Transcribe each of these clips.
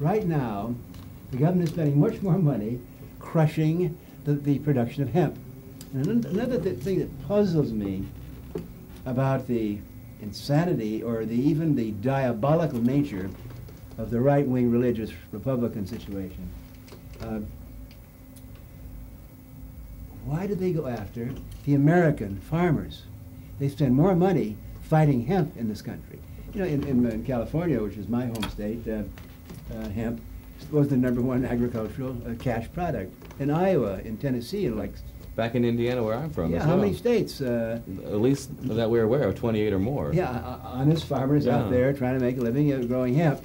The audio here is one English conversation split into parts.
right now, the government is spending much more money crushing the production of hemp. And another thing that puzzles me about the insanity or even the diabolical nature of the right-wing religious Republican situation. Why do they go after the American farmers? They spend more money fighting hemp in this country. You know, in California, which is my home state, hemp was the #1 agricultural cash product. In Iowa, in Tennessee, and like back in Indiana, where I'm from. Yeah, as how well. many states? At least that we're aware of, 28 or more. Yeah, honest farmers out there trying to make a living growing hemp,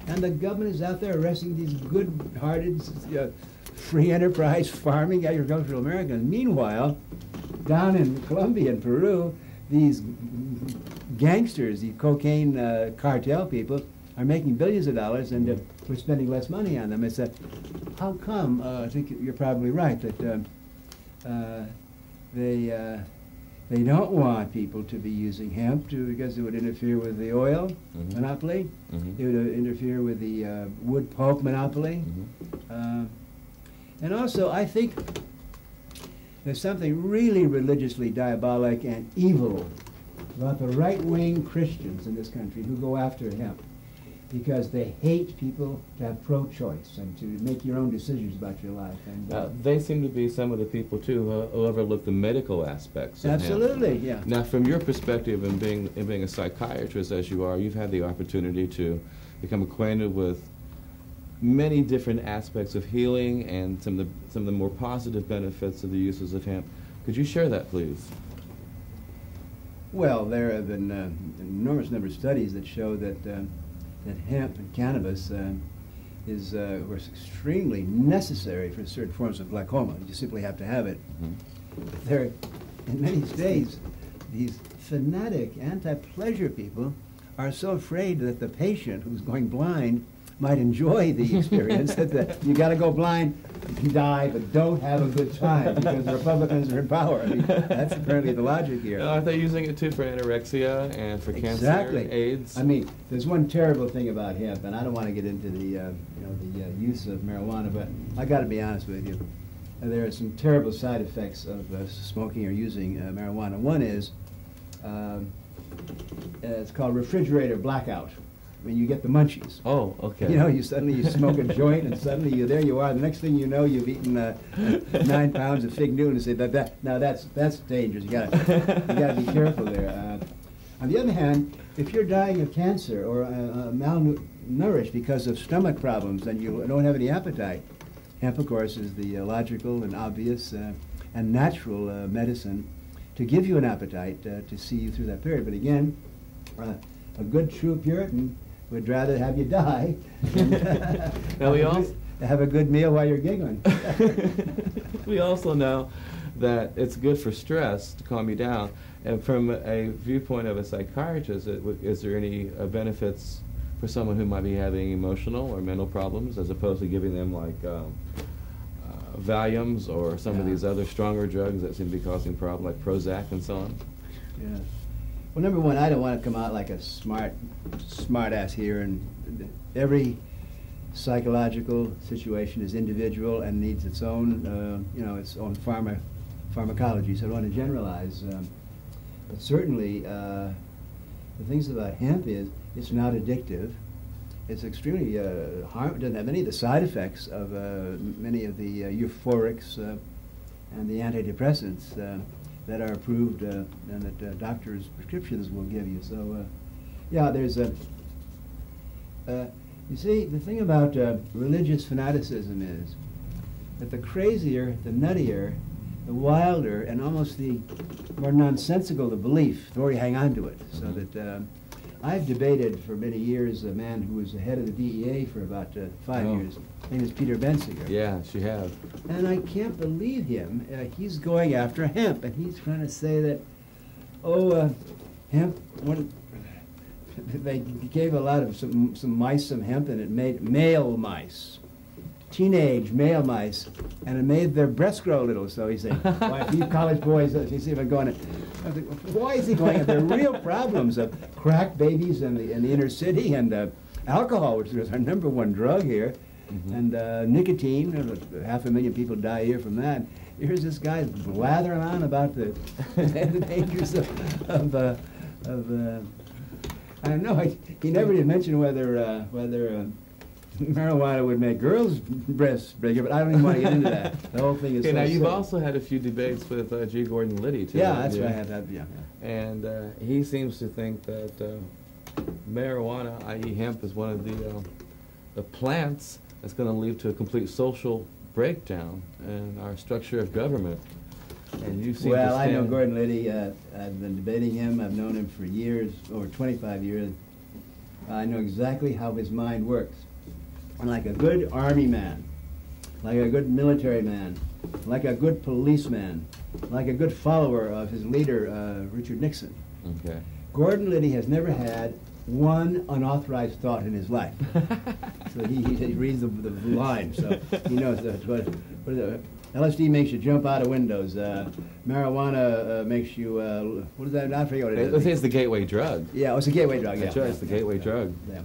and the government is out there arresting these good-hearted, free enterprise farming agricultural Americans. Meanwhile, down in Colombia and Peru, these gangsters, the cocaine cartel people, are making billions of dollars, and we're spending less money on them. It's how come? I think you're probably right that they don't want people to be using hemp because it would interfere with the oil monopoly. It would interfere with the wood pulp monopoly. And also, I think there's something really religiously diabolic and evil about the right-wing Christians in this country who go after hemp because they hate people to have pro-choice and to make your own decisions about your life. And they seem to be some of the people, too, who overlook the medical aspects of absolutely, hemp. Yeah. Now, from your perspective and being a psychiatrist as you are, you've had the opportunity to become acquainted with many different aspects of healing and some of the more positive benefits of the uses of hemp. Could you share that, please? Well, there have been an enormous number of studies that show that hemp and cannabis was extremely necessary for certain forms of glaucoma. You simply have to have it. There, in many states, these fanatic anti-pleasure people are so afraid that the patient who's going blind might enjoy the experience that you got to go blind and die, but don't have a good time because the Republicans are in power. I mean, that's apparently the logic here. Aren't they using it too for anorexia and for cancer, AIDS? I mean, there's one terrible thing about hemp, and I don't want to get into the use of marijuana, but I got to be honest with you. There are some terrible side effects of smoking or using marijuana. One is it's called refrigerator blackout. I mean, you get the munchies. Oh, okay. You know, you smoke a joint, and suddenly there you are. The next thing you know, you've eaten 9 pounds of fig Newton. And say now that's dangerous. You gotta be careful there. On the other hand, if you're dying of cancer or malnourished because of stomach problems and you don't have any appetite, hemp, of course, is the logical and obvious and natural medicine to give you an appetite to see you through that period. But again, a good true Puritan would rather have you die than have a good meal while you're giggling. We also know that it's good for stress to calm you down. And from a viewpoint of a psychiatrist, is there any benefits for someone who might be having emotional or mental problems as opposed to giving them like Valiums or some of these other stronger drugs that seem to be causing problems like Prozac and so on? Yeah. Well, number one, I don't want to come out like a smart ass here, and every psychological situation is individual and needs its own, its own pharmacology. So I don't want to generalize, but certainly the things about hemp is it's not addictive. It's extremely it doesn't have any of the side effects of many of the euphorics and the antidepressants that are approved and that doctors' prescriptions will give you. So, yeah, there's a... you see, the thing about religious fanaticism is that the crazier, the nuttier, the wilder, and almost the more nonsensical the belief, the more you hang on to it. So that I've debated for many years a man who was the head of the DEA for about 5 years. His name is Peter Bensinger. Yes, you have. And I can't believe him. He's going after hemp, and he's trying to say that, hemp, they gave a lot of some mice some hemp, and it made male mice, teenage male mice, and it made their breasts grow a little. So he's saying, why, if you college boys, you see if I'm going to, why is he going at the real problems of crack babies in the inner city and alcohol, which is our number one drug here, and nicotine. 500,000 people die a year from that. Here's this guy blathering on about the dangers of I don't know. He never did mention whether marijuana would make girls' breasts bigger, but I don't even want to get into that. The whole thing is. Okay, so now you've silly. also had a few debates with G. Gordon Liddy too. Yeah, that's right. I have that. Yeah. And he seems to think that marijuana, i.e., hemp, is one of the plants that's going to lead to a complete social breakdown in our structure of government. And you seem to Well, I know stand- Gordon Liddy. I've been debating him. I've known him for years, over 25 years. I know exactly how his mind works. And like a good army man, like a good military man, like a good policeman, like a good follower of his leader, Richard Nixon, Okay. Gordon Liddy has never had one unauthorized thought in his life. So he reads the line, so he knows what LSD makes you jump out of windows. Marijuana makes you, what is that? I forget what it is. Let's say it's the gateway drug. Yeah, it's a gateway drug. That's Yeah, right, it's the gateway drug. Yeah.